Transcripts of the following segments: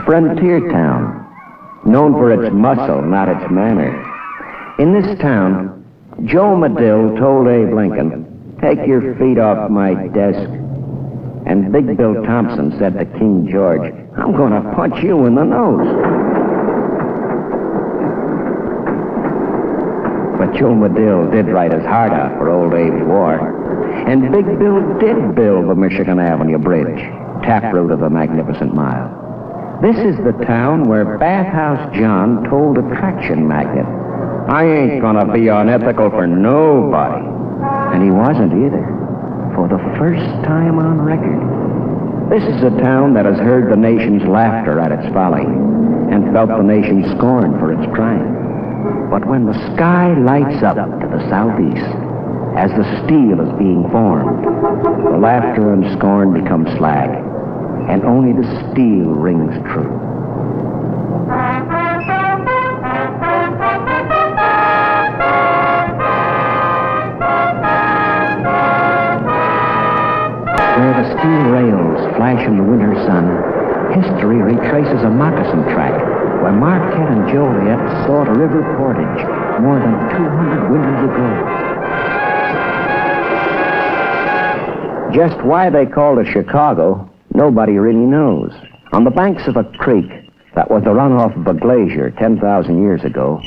frontier town, known for its muscle, not its manner. In this town, Joe Medill told Abe Lincoln, "Take your feet off my desk." And Big Bill Thompson said to King George, "I'm going to punch you in the nose." But Joe Medill did write his heart out for old Abe's war. And Big Bill did build the Michigan Avenue Bridge, taproot of the Magnificent Mile. This is the town where Bathhouse John told a traction magnet, "I ain't gonna be unethical for nobody." And he wasn't either, for the first time on record. This is a town that has heard the nation's laughter at its folly and felt the nation's scorn for its crime. But when the sky lights up to the southeast, as the steel is being formed, the laughter and scorn become slag, and only the steel rings true. Where the steel rails flash in the winter sun, history retraces a moccasin track where Marquette and Joliet sought a river portage more than 200 winters ago. Just why they called it Chicago, nobody really knows. On the banks of a creek that was the runoff of a glacier 10,000 years ago,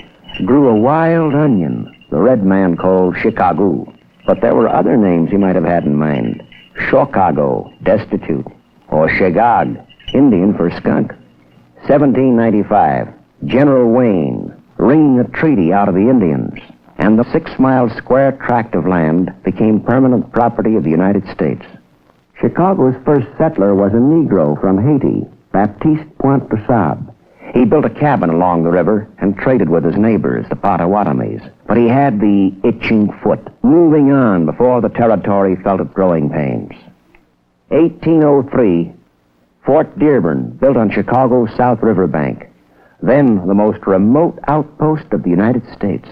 grew a wild onion the red man called Chicago. But there were other names he might have had in mind. Shokago, destitute, or Shagag, Indian for skunk. 1795, General Wayne wringing a treaty out of the Indians, and the 6-mile square tract of land became permanent property of the United States. Chicago's first settler was a Negro from Haiti, Baptiste Point DuSable. He built a cabin along the river and traded with his neighbors, the Potawatomis. But he had the itching foot, moving on before the territory felt its growing pains. 1803, Fort Dearborn, built on Chicago's South River bank, then the most remote outpost of the United States.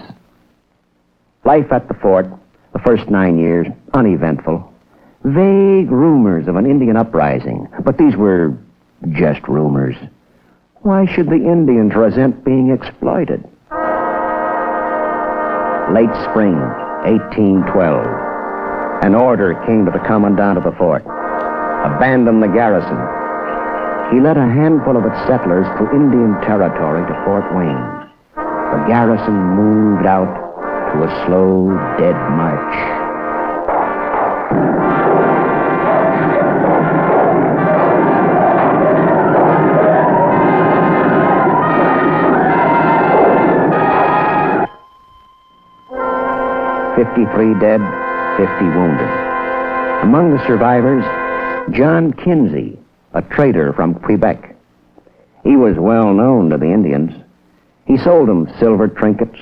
Life at the fort, the first 9 years, uneventful. Vague rumors of an Indian uprising, but these were just rumors. Why should the Indians resent being exploited? Late spring, 1812, an order came to the commandant of the fort. Abandon the garrison. He led a handful of its settlers through Indian territory to Fort Wayne. The garrison moved out to a slow, dead march. "53 dead, 50 wounded. Among the survivors, John Kinsey, a trader from Quebec. He was well known to the Indians. He sold them silver trinkets,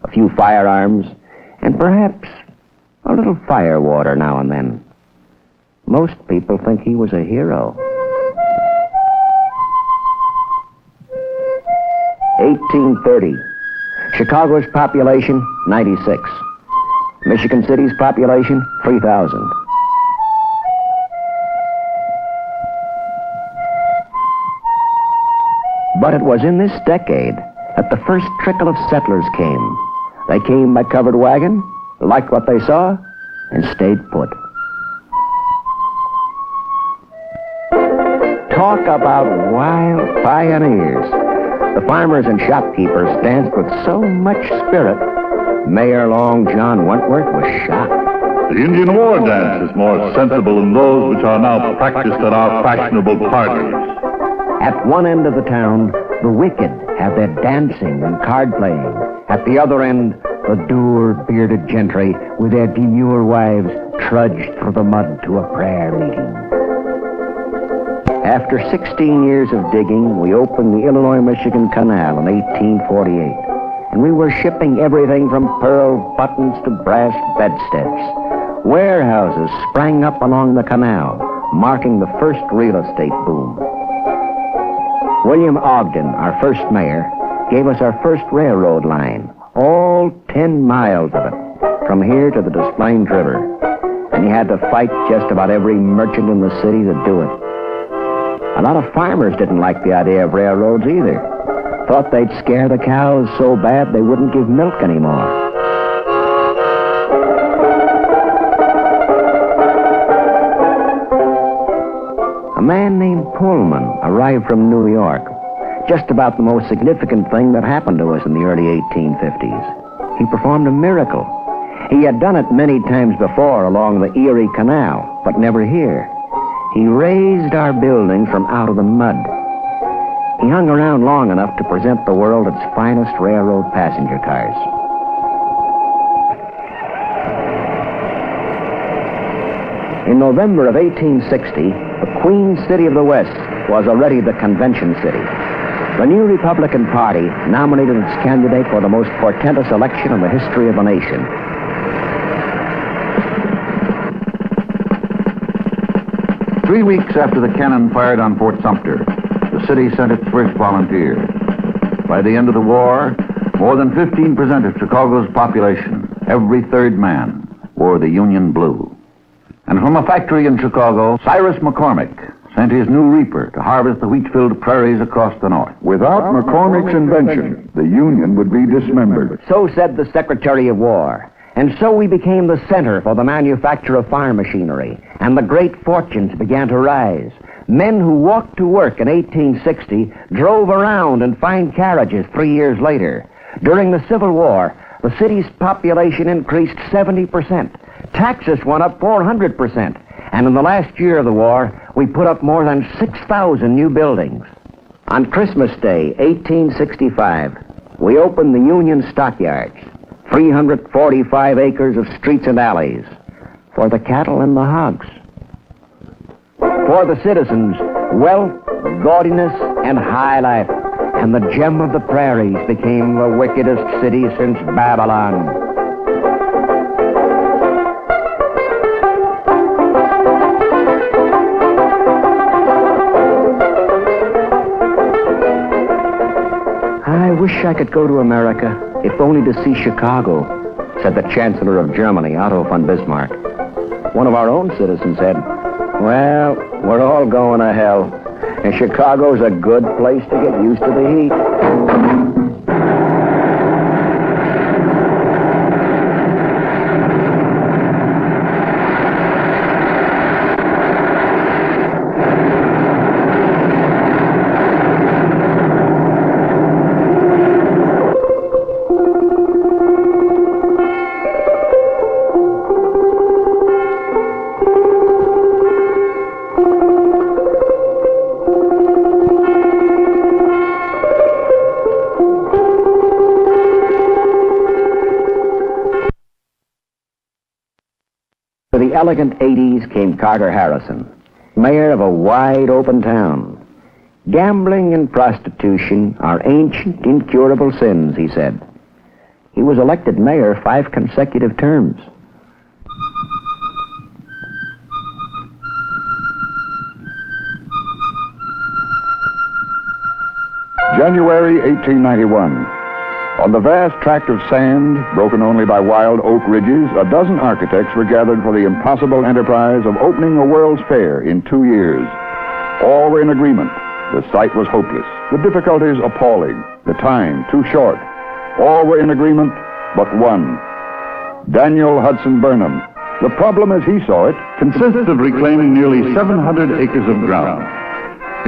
a few firearms, and perhaps a little firewater now and then. Most people think he was a hero. 1830. Chicago's population, 96. Michigan City's population, 3,000. But it was in this decade that the first trickle of settlers came. They came by covered wagon, liked what they saw, and stayed put. Talk about wild pioneers. The farmers and shopkeepers danced with so much spirit, Mayor Long John Wentworth was shocked. The Indian war dance is more sensible than those which are now practiced at our fashionable parties. At one end of the town, the wicked have their dancing and card-playing. At the other end, the dour, bearded gentry with their demure wives trudged through the mud to a prayer meeting. After 16 years of digging, we opened the Illinois-Michigan Canal in 1848. And we were shipping everything from pearl buttons to brass bedsteads. Warehouses sprang up along the canal, marking the first real estate boom. William Ogden, our first mayor, gave us our first railroad line, all 10 miles of it, from here to the Des Plaines River. And you had to fight just about every merchant in the city to do it. A lot of farmers didn't like the idea of railroads either. Thought they'd scare the cows so bad they wouldn't give milk anymore. A man named Pullman arrived from New York. Just about the most significant thing that happened to us in the early 1850s. He performed a miracle. He had done it many times before along the Erie Canal, but never here. He raised our building from out of the mud. He hung around long enough to present the world its finest railroad passenger cars. In November of 1860, the Queen City of the West was already the convention city. The new Republican Party nominated its candidate for the most portentous election in the history of the nation. 3 weeks after the cannon fired on Fort Sumter, the city sent its first volunteer. By the end of the war, more than 15% of Chicago's population, every third man, wore the Union blue. And from a factory in Chicago, Cyrus McCormick sent his new reaper to harvest the wheat-filled prairies across the north. Without McCormick's invention, the Union would be dismembered. So said the Secretary of War. And so we became the center for the manufacture of farm machinery, and the great fortunes began to rise. Men who walked to work in 1860 drove around in fine carriages 3 years later. During the Civil War, the city's population increased 70%. Taxes went up 400%. And in the last year of the war, we put up more than 6,000 new buildings. On Christmas Day, 1865, we opened the Union Stockyards. 345 acres of streets and alleys for the cattle and the hogs. For the citizens, wealth, gaudiness, and high life. And the gem of the prairies became the wickedest city since Babylon. I wish I could go to America, if only to see Chicago, said the Chancellor of Germany, Otto von Bismarck. One of our own citizens said, well, we're all going to hell, and Chicago's a good place to get used to the heat. To the elegant 80s came Carter Harrison, mayor of a wide-open town. Gambling and prostitution are ancient, incurable sins, he said. He was elected mayor 5 consecutive terms. January 1891. On the vast tract of sand, broken only by wild oak ridges, a dozen architects were gathered for the impossible enterprise of opening a World's Fair in 2 years. All were in agreement. The site was hopeless, the difficulties appalling, the time too short. All were in agreement but one, Daniel Hudson Burnham. The problem as he saw it Consists of reclaiming nearly 700 acres of ground.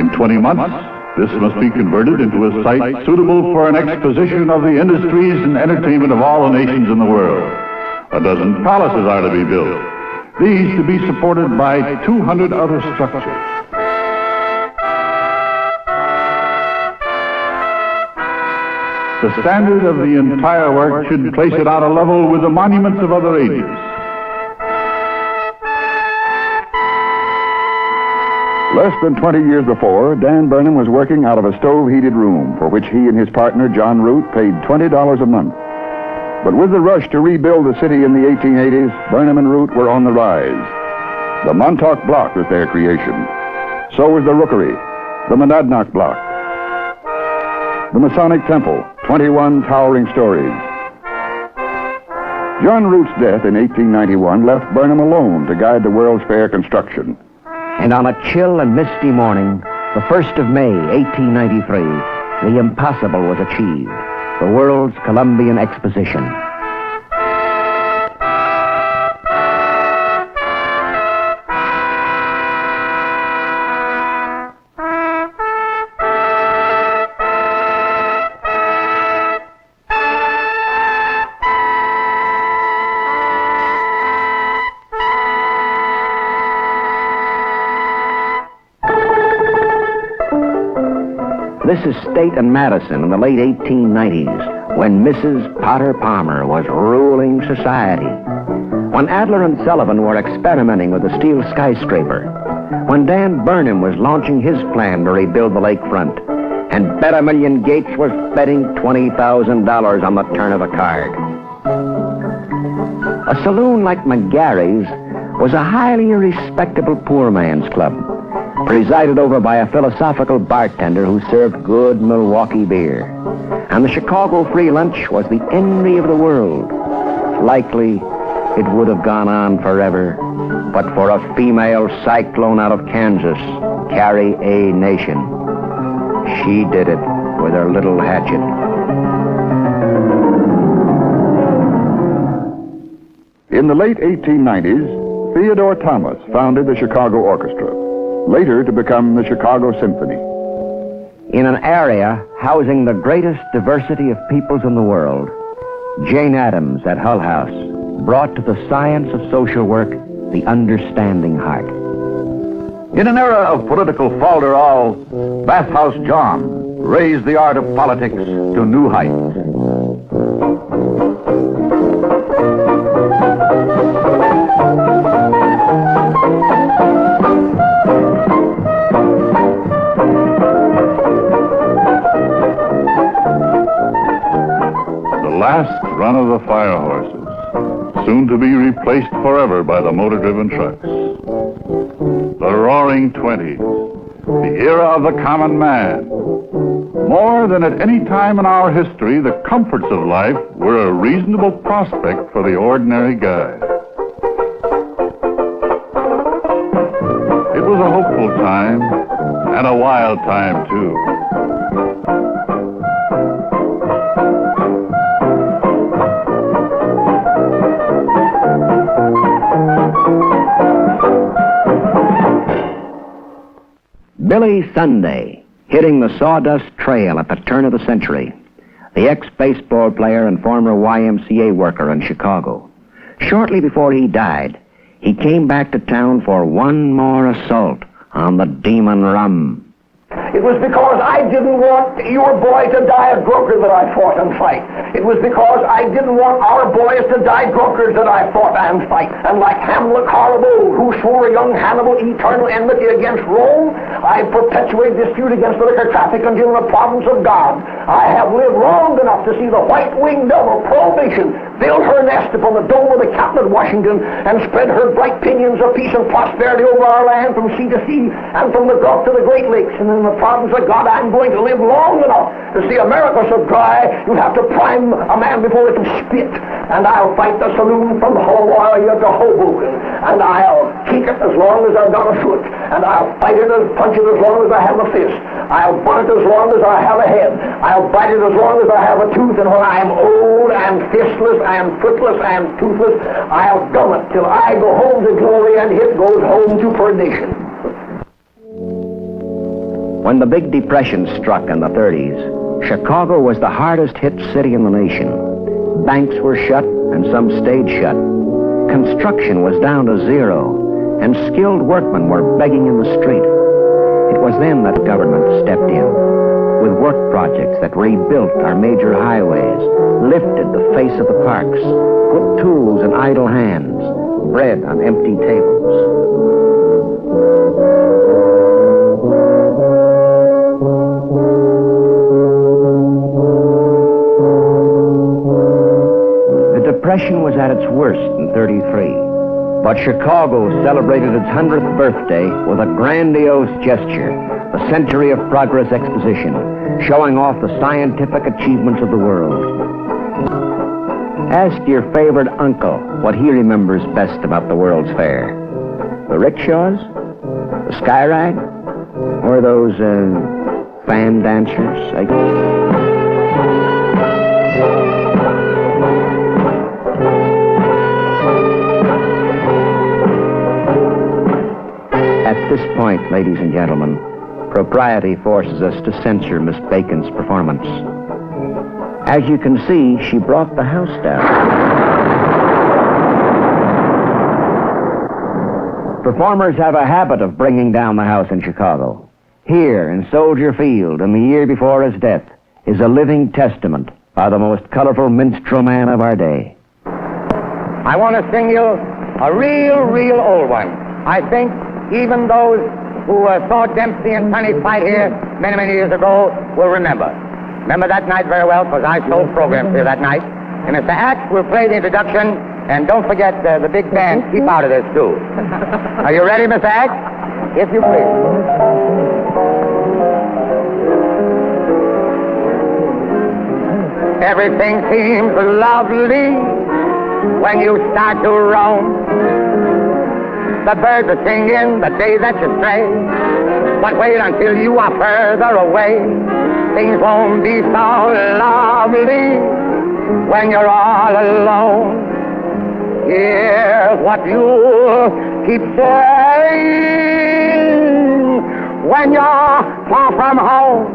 In 20 months, this must be converted into a site suitable for an exposition of the industries and entertainment of all the nations in the world. A dozen palaces are to be built, these to be supported by 200 other structures. The standard of the entire work should place it on a level with the monuments of other ages. Less than 20 years before, Dan Burnham was working out of a stove-heated room for which he and his partner, John Root, paid $20 a month. But with the rush to rebuild the city in the 1880s, Burnham and Root were on the rise. The Montauk Block was their creation. So was the Rookery, the Monadnock Block, the Masonic Temple, 21 towering stories. John Root's death in 1891 left Burnham alone to guide the World's Fair construction. And on a chill and misty morning, The 1st of May, 1893, the impossible was achieved. The Worlds Columbian Exposition. This is State and Madison in the late 1890s, when Mrs. Potter Palmer was ruling society. When Adler and Sullivan were experimenting with the steel skyscraper. When Dan Burnham was launching his plan to rebuild the lakefront. And Bet-A-Million Gates was betting $20,000 on the turn of a card. A saloon like McGarry's was a highly respectable poor man's club, presided over by a philosophical bartender who served good Milwaukee beer. And the Chicago free lunch was the envy of the world. Likely, it would have gone on forever, but for a female cyclone out of Kansas, Carrie A. Nation. She did it with her little hatchet. In the late 1890s, Theodore Thomas founded the Chicago Orchestra, later to become the Chicago Symphony. In an area housing the greatest diversity of peoples in the world, Jane Addams at Hull House brought to the science of social work the understanding heart. In an era of political falderall, Bathhouse John raised the art of politics to new heights. The last run of the fire horses, soon to be replaced forever by the motor-driven trucks. The Roaring '20s, the era of the common man. More than at any time in our history, the comforts of life were a reasonable prospect for the ordinary guy. It was a hopeful time, and a wild time, too. Billy Sunday, hitting the sawdust trail at the turn of the century, the ex-baseball player and former YMCA worker in Chicago. Shortly before he died, he came back to town for one more assault on the demon rum. It was because I didn't want your boy to die a drunkard that I fought and fight. It was because I didn't want our boys to die drunkards that I fought and fight. And like Hamlet Horrible, who swore young Hannibal eternal enmity against Rome, I perpetuate dispute against the liquor traffic until in the province of God. I have lived long enough to see the white-winged dove of Prohibition build her nest upon the dome of the captain at Washington and spread her bright pinions of peace and prosperity over our land from sea to sea and from the Gulf to the Great Lakes. And in the province of God, I'm going to live long enough to see America so dry you'll have to prime a man before it can spit. And I'll fight the saloon from Hawaii to Hoboken. And I'll kick it as long as I've got a foot. And I'll fight it and punch it as long as I have a fist. I'll butt it as long as I have a head. I'll bite it as long as I have a tooth. And when I'm old and fistless and footless and toothless, I'll gum it till I go home to glory and it goes home to perdition. When the Big Depression struck in the 30s, Chicago was the hardest hit city in the nation. Banks were shut and some stayed shut. Construction was down to zero, and skilled workmen were begging in the street. It was then that government stepped in with work projects that rebuilt our major highways, lifted the face of the parks, put tools in idle hands, bread on empty tables. The Depression was at its worst in 33. But Chicago celebrated its 100th birthday with a grandiose gesture, the Century of Progress Exposition, showing off the scientific achievements of the world. Ask your favorite uncle what he remembers best about the World's Fair. The rickshaws? The sky ride? Or those, fan dancers? At this point, ladies and gentlemen, propriety forces us to censor Miss Bacon's performance. As you can see, she brought the house down. Performers have a habit of bringing down the house in Chicago. Here, in Soldier Field, in the year before his death, is a living testament by the most colorful minstrel man of our day. I want to sing you a real old one. I think even those who saw Dempsey and Sonny fight here many years ago will remember. Remember that night very well, because I sold programs here that night. And Mr. Axe will play the introduction, and don't forget the big band. Keep out of this, too. Are you ready, Mr. Axe? If you please. Everything seems lovely when you start to roam. The birds are singing the day that you stray. But wait until you are further away. Things won't be so lovely when you're all alone. Here's what you keep saying when you're far from home.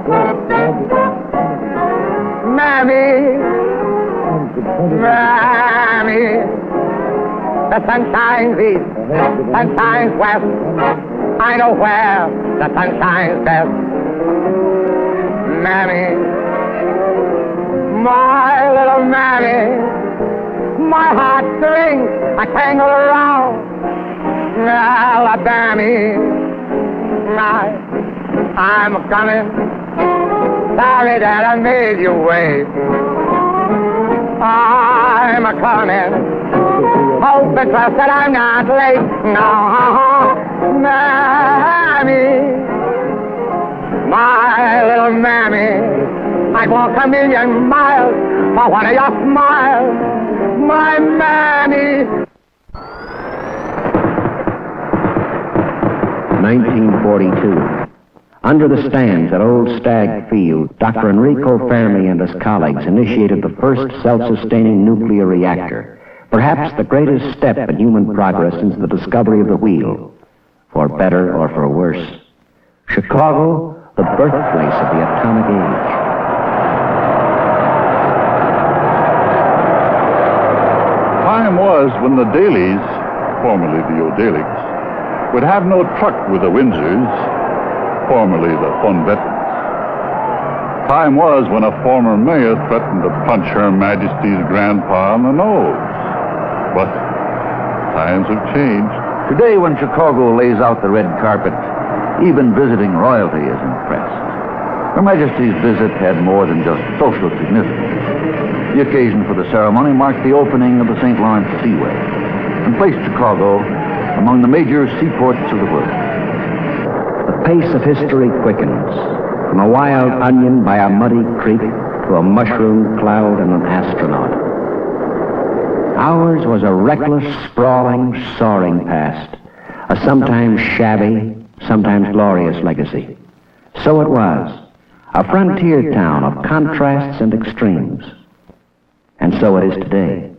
Mammy, Mammy, the sun shines east, sun shines west. I know where the sun shines best. Mammy, my little Mammy, my heartstrings are tangled around Alabama. I'm coming. Sorry that I made you wait. I'm coming. Hope and trust that I'm not late. No, Mammy, my little Mammy, I'd walk 1,000,000 miles for one of your smiles, my Mammy. 1942. Under the stands at Old Stag Field, Dr. Enrico Fermi and his colleagues initiated the first self-sustaining nuclear reactor, perhaps the greatest step in human progress since the discovery of the wheel, for better or for worse. Chicago, the birthplace of the atomic age. Time was when the dailies, formerly the O'Dailies, would have no truck with the Windsors, formerly the Von Bettens. Time was when a former mayor threatened to punch Her Majesty's grandpa on the nose. But times have changed. Today, when Chicago lays out the red carpet, even visiting royalty is impressed. Her Majesty's visit had more than just social significance. The occasion for the ceremony marked the opening of the St. Lawrence Seaway and placed Chicago among the major seaports of the world. The pace of history quickens, from a wild onion by a muddy creek to a mushroom cloud and an astronaut. Ours was a reckless, sprawling, soaring past, a sometimes shabby, sometimes glorious legacy. So it was, a frontier town of contrasts and extremes. And so it is today.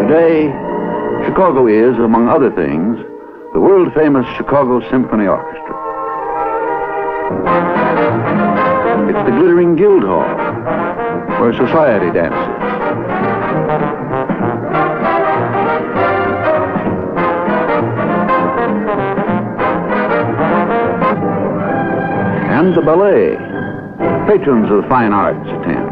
Today, Chicago is, among other things, the world-famous Chicago Symphony Orchestra. It's the glittering guild hall, where society dances. And the ballet. Patrons of the fine arts attend.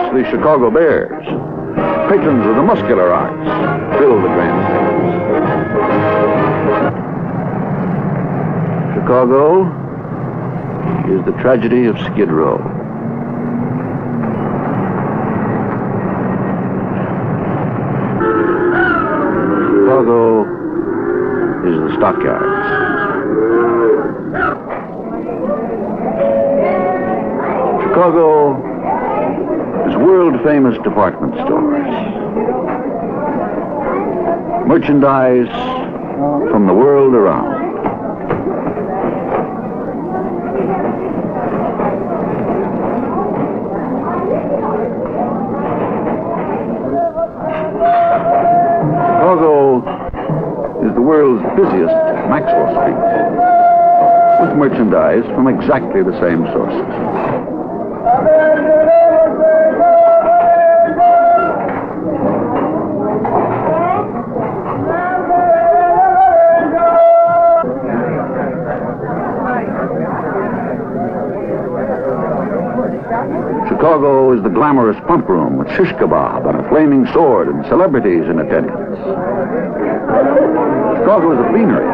The Chicago Bears, patrons of the muscular arts, fill the grandstands. Chicago, is the tragedy of Skid Row. Chicago is the stockyards. Chicago is world-famous department stores. Merchandise from the world around. Chicago is the world's busiest Maxwell Street, with merchandise from exactly the same sources. Chicago is the glamorous pump room with shish kebab and a flaming sword and celebrities in attendance. Chicago is a beanery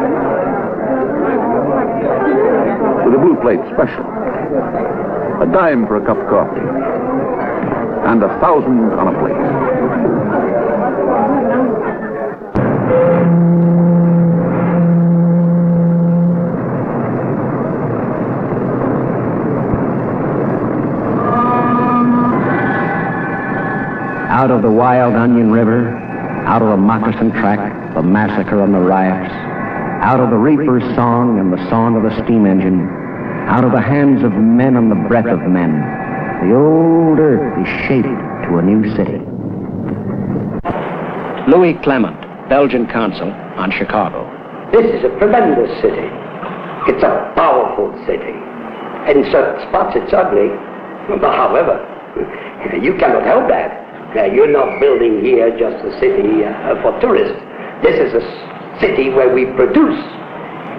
with a blue plate special, a dime for a cup of coffee, and 1,000 on a plate. Out of the wild onion river, out of the moccasin track, the massacre and the riots, out of the reaper's song and the song of the steam engine, out of the hands of men and the breath of men, the old earth is shaped to a new city. Louis Clement, Belgian consul on Chicago. This is a tremendous city. It's a powerful city. In certain spots it's ugly, but however, you cannot help that. You're not building here just a city for tourists. This is a city where we produce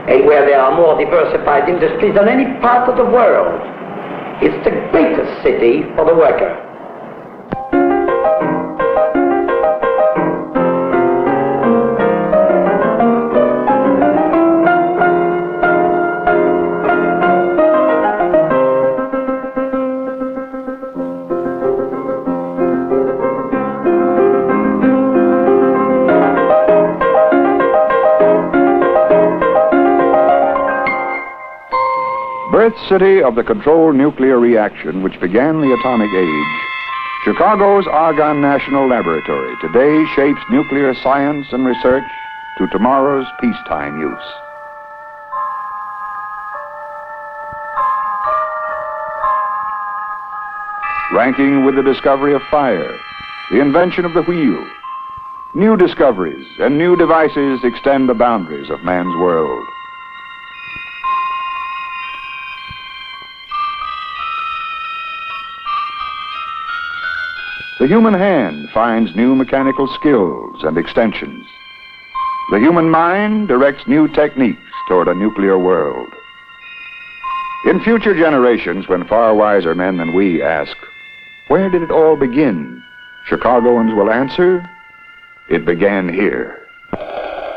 and where there are more diversified industries than any part of the world. It's the greatest city for the worker. Birth city of the controlled nuclear reaction which began the atomic age, Chicago's Argonne National Laboratory today shapes nuclear science and research to tomorrow's peacetime use. Ranking with the discovery of fire, the invention of the wheel, new discoveries and new devices extend the boundaries of man's world. The human hand finds new mechanical skills and extensions. The human mind directs new techniques toward a nuclear world. In future generations, when far wiser men than we ask, where did it all begin? Chicagoans will answer, it began here.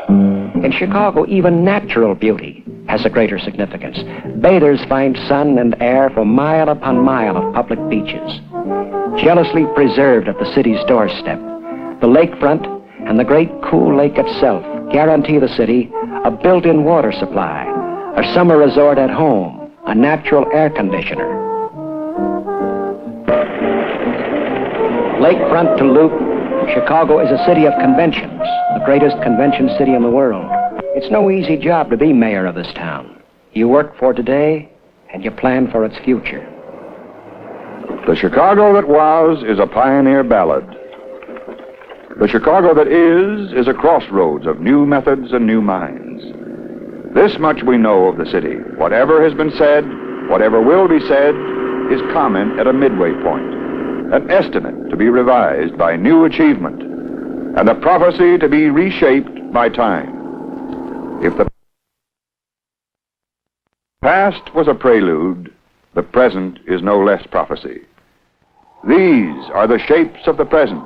In Chicago, even natural beauty has a greater significance. Bathers find sun and air for mile upon mile of public beaches, jealously preserved at the city's doorstep. The lakefront and the great cool lake itself guarantee the city a built-in water supply, a summer resort at home, a natural air conditioner. Lakefront to loop, Chicago is a city of conventions, the greatest convention city in the world. It's no easy job to be mayor of this town. You work for today, and you plan for its future. The Chicago that was is a pioneer ballad. The Chicago that is a crossroads of new methods and new minds. This much we know of the city. Whatever has been said, whatever will be said, is comment at a midway point, an estimate to be revised by new achievement, and a prophecy to be reshaped by time. If the past was a prelude, the present is no less prophecy. These are the shapes of the present,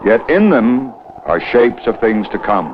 yet in them are shapes of things to come.